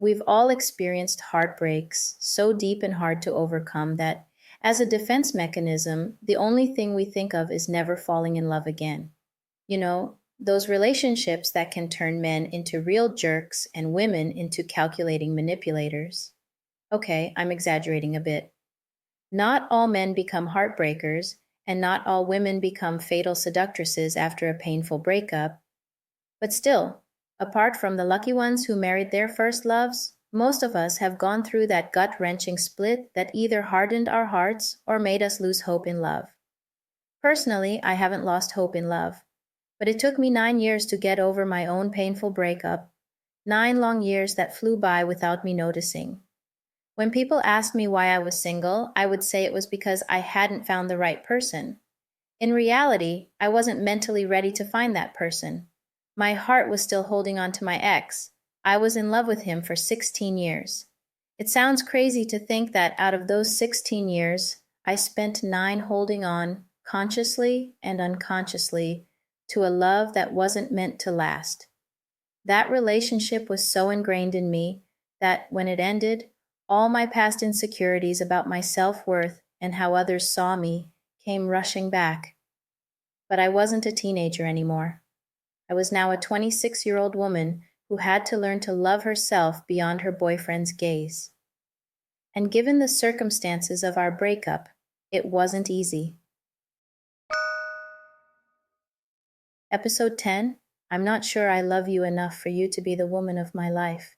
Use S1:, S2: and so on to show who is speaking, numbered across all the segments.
S1: We've all experienced heartbreaks so deep and hard to overcome that, as a defense mechanism, the only thing we think of is never falling in love again. Those relationships that can turn men into real jerks and women into calculating manipulators. Okay, I'm exaggerating a bit. Not all men become heartbreakers, and not all women become fatal seductresses after a painful breakup. But still, apart from the lucky ones who married their first loves, most of us have gone through that gut wrenching split that either hardened our hearts or made us lose hope in love. Personally, I haven't lost hope in love, but it took me 9 years to get over my own painful breakup, 9 long years that flew by without me noticing. When people asked me why I was single, I would say it was because I hadn't found the right person. In reality, I wasn't mentally ready to find that person. My heart was still holding on to my ex. I was in love with him for 16 years. It sounds crazy to think that out of those 16 years, I spent 9 holding on, consciously and unconsciously, to a love that wasn't meant to last. That relationship was so ingrained in me that when it ended, all my past insecurities about my self-worth and how others saw me came rushing back. But I wasn't a teenager anymore. I was now a 26-year-old woman who had to learn to love herself beyond her boyfriend's gaze. And given the circumstances of our breakup, it wasn't easy. Episode 10, I'm not sure I love you enough for you to be the woman of my life.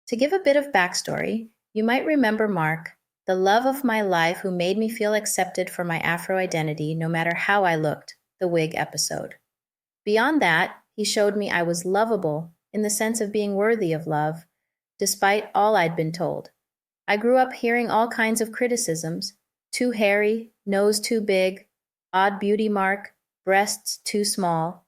S1: To give a bit of backstory, you might remember Mark, the love of my life who made me feel accepted for my Afro identity no matter how I looked, the wig episode. Beyond that, he showed me I was lovable in the sense of being worthy of love, despite all I'd been told. I grew up hearing all kinds of criticisms: too hairy, nose too big, odd beauty mark, breasts too small.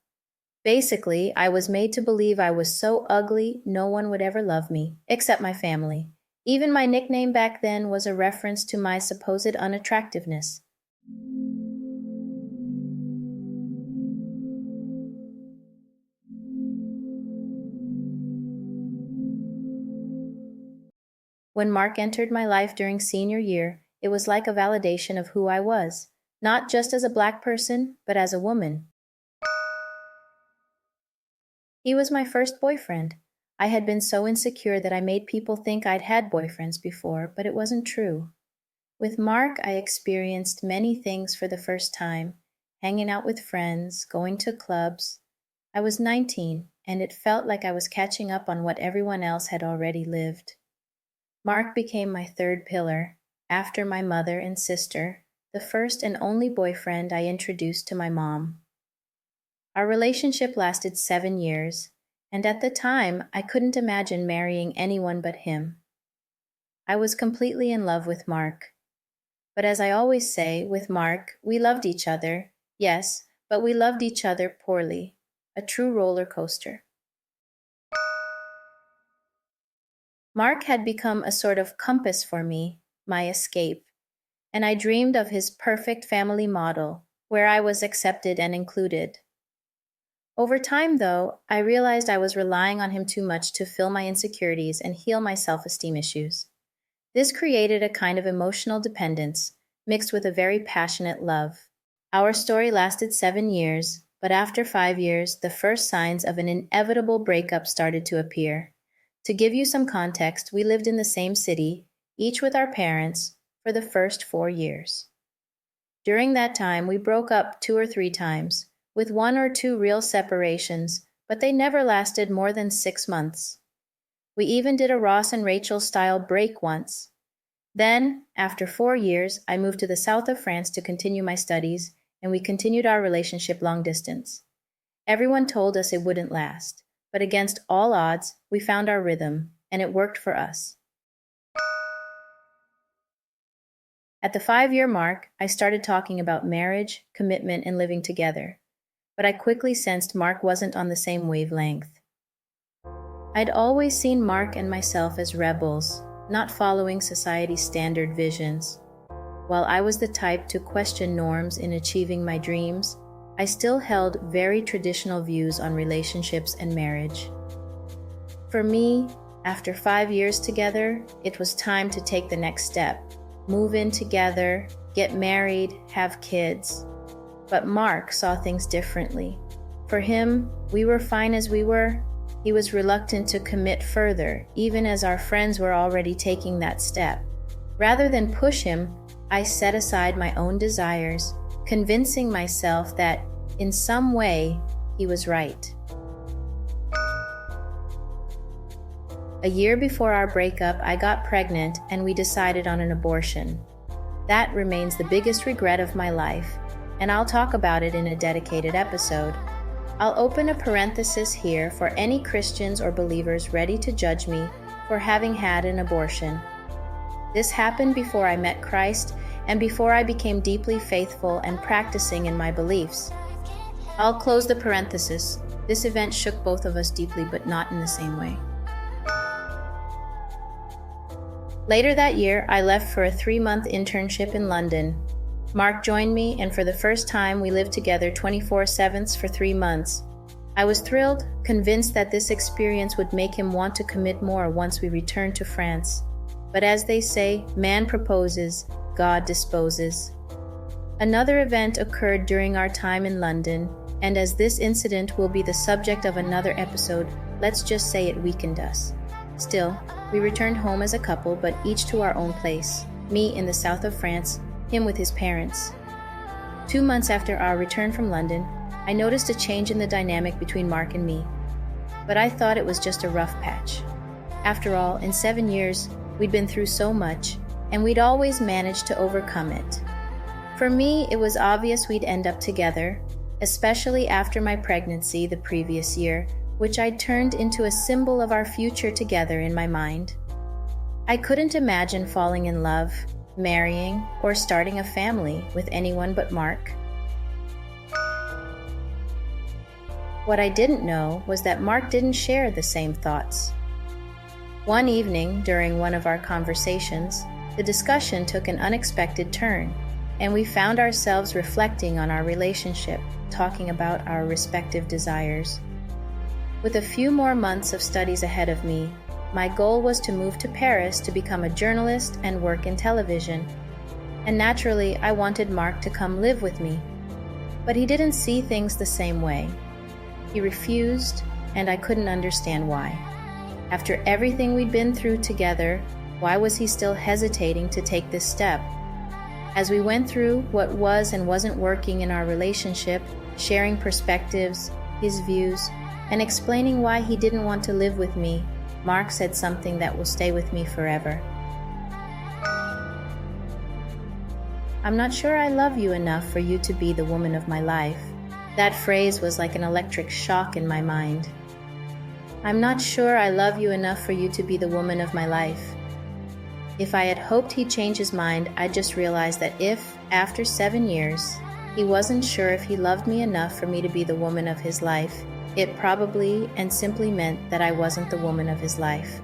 S1: Basically, I was made to believe I was so ugly no one would ever love me, except my family. Even my nickname back then was a reference to my supposed unattractiveness. When Mark entered my life during senior year, it was like a validation of who I was, not just as a black person, but as a woman. He was my first boyfriend. I had been so insecure that I made people think I'd had boyfriends before, but it wasn't true. With Mark, I experienced many things for the first time, hanging out with friends, going to clubs. I was 19, and it felt like I was catching up on what everyone else had already lived. Mark became my third pillar, after my mother and sister, the first and only boyfriend I introduced to my mom. Our relationship lasted 7 years, and at the time, I couldn't imagine marrying anyone but him. I was completely in love with Mark. But as I always say, with Mark, we loved each other, yes, but we loved each other poorly, a true roller coaster. Mark had become a sort of compass for me, my escape, and I dreamed of his perfect family model, where I was accepted and included. Over time, though, I realized I was relying on him too much to fill my insecurities and heal my self-esteem issues. This created a kind of emotional dependence, mixed with a very passionate love. Our story lasted 7 years, but after 5 years, the first signs of an inevitable breakup started to appear. To give you some context, we lived in the same city, each with our parents, for the first 4 years. During that time, we broke up 2 or 3 times, with 1 or 2 real separations, but they never lasted more than 6 months. We even did a Ross and Rachel style break once. Then, after 4 years, I moved to the south of France to continue my studies, and we continued our relationship long distance. Everyone told us it wouldn't last, But against all odds, we found our rhythm, and it worked for us. At the 5-year mark, I started talking about marriage, commitment, and living together. But I quickly sensed Mark wasn't on the same wavelength. I'd always seen Mark and myself as rebels, not following society's standard visions. While I was the type to question norms in achieving my dreams, I still held very traditional views on relationships and marriage. For me, after 5 years together, it was time to take the next step. Move in together, get married, have kids. But Mark saw things differently. For him, we were fine as we were. He was reluctant to commit further, even as our friends were already taking that step. Rather than push him, I set aside my own desires, convincing myself that, in some way, he was right. A year before our breakup, I got pregnant and we decided on an abortion. That remains the biggest regret of my life, and I'll talk about it in a dedicated episode. I'll open a parenthesis here for any Christians or believers ready to judge me for having had an abortion. This happened before I met Christ and before I became deeply faithful and practicing in my beliefs. I'll close the parenthesis. This event shook both of us deeply, but not in the same way. Later that year, I left for a 3-month internship in London. Mark joined me, and for the first time, we lived together 24/7 for 3 months. I was thrilled, convinced that this experience would make him want to commit more once we returned to France. But as they say, man proposes, God disposes. Another event occurred during our time in London, and as this incident will be the subject of another episode, let's just say it weakened us. Still, we returned home as a couple, but each to our own place. Me in the south of France, him with his parents. 2 months after our return from London, I noticed a change in the dynamic between Mark and me. But I thought it was just a rough patch. After all, in 7 years, we'd been through so much, and we'd always managed to overcome it. For me, it was obvious we'd end up together, especially after my pregnancy the previous year, which I turned into a symbol of our future together in my mind. I couldn't imagine falling in love, marrying, or starting a family with anyone but Mark. What I didn't know was that Mark didn't share the same thoughts. One evening, during one of our conversations, the discussion took an unexpected turn, and we found ourselves reflecting on our relationship, talking about our respective desires. With a few more months of studies ahead of me, my goal was to move to Paris to become a journalist and work in television. And naturally, I wanted Mark to come live with me. But he didn't see things the same way. He refused, and I couldn't understand why. After everything we'd been through together, why was he still hesitating to take this step? As we went through what was and wasn't working in our relationship, sharing perspectives, his views, and explaining why he didn't want to live with me, Mark said something that will stay with me forever. "I'm not sure I love you enough for you to be the woman of my life." That phrase was like an electric shock in my mind. "I'm not sure I love you enough for you to be the woman of my life." If I had hoped he'd change his mind, I just realized that if, after 7 years, he wasn't sure if he loved me enough for me to be the woman of his life, it probably and simply meant that I wasn't the woman of his life.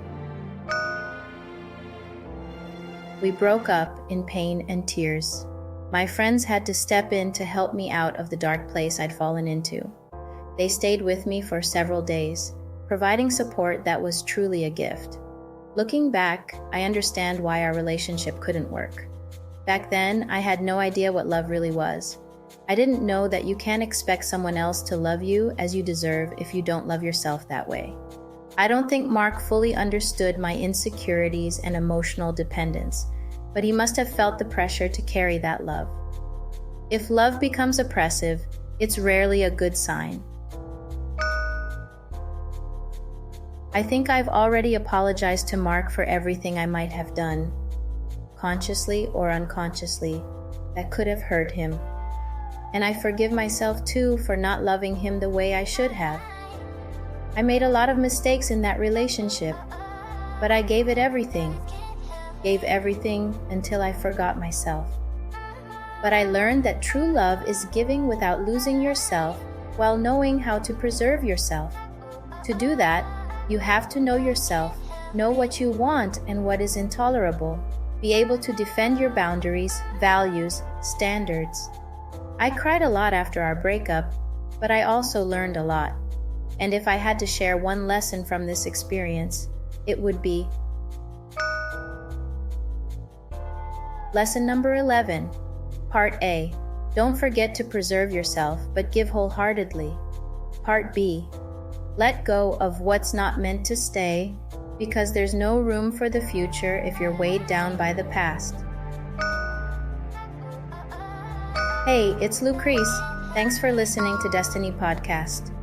S1: We broke up in pain and tears. My friends had to step in to help me out of the dark place I'd fallen into. They stayed with me for several days, providing support that was truly a gift. Looking back, I understand why our relationship couldn't work. Back then, I had no idea what love really was. I didn't know that you can't expect someone else to love you as you deserve if you don't love yourself that way. I don't think Mark fully understood my insecurities and emotional dependence, but he must have felt the pressure to carry that love. If love becomes oppressive, it's rarely a good sign. I think I've already apologized to Mark for everything I might have done, consciously or unconsciously, that could have hurt him. And I forgive myself too for not loving him the way I should have. I made a lot of mistakes in that relationship, but I gave it everything. Gave everything until I forgot myself. But I learned that true love is giving without losing yourself while knowing how to preserve yourself. To do that, you have to know yourself, know what you want and what is intolerable, be able to defend your boundaries, values, standards. I cried a lot after our breakup, but I also learned a lot. And if I had to share one lesson from this experience, it would be Lesson number 11, Part A. Don't forget to preserve yourself, but give wholeheartedly. Part B. Let go of what's not meant to stay, because there's no room for the future if you're weighed down by the past. Hey, it's Lucrece. Thanks for listening to Destiny Podcast.